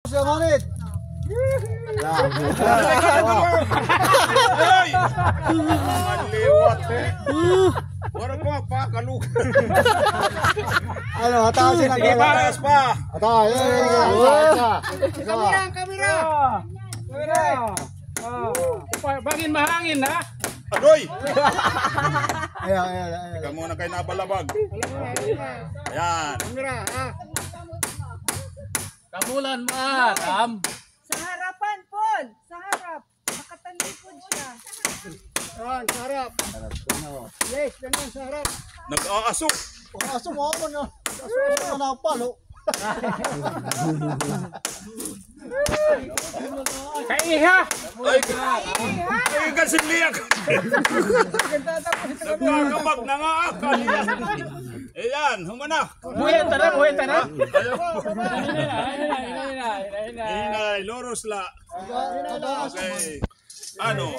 Sa manit. Ay! Maliwat eh. Wala ko magpakalug. Ano, atasin ang Taas pa. Kamera. Bangin mahangin ha. Adoy! Ayan. Ikaw muna kayo nabalabag. Ayan. Kamulan maaram. Sa harapan, Paul. Sa harap. Nakatalikod siya. Nag-aasok. Aso mo ako na. Aso na ang palo. Kaiha. Ay, kasing liyak. Nagkakamag na nga akal. Ayan, humana. Buhay tara. Hinay, loros la. Okay. Ano?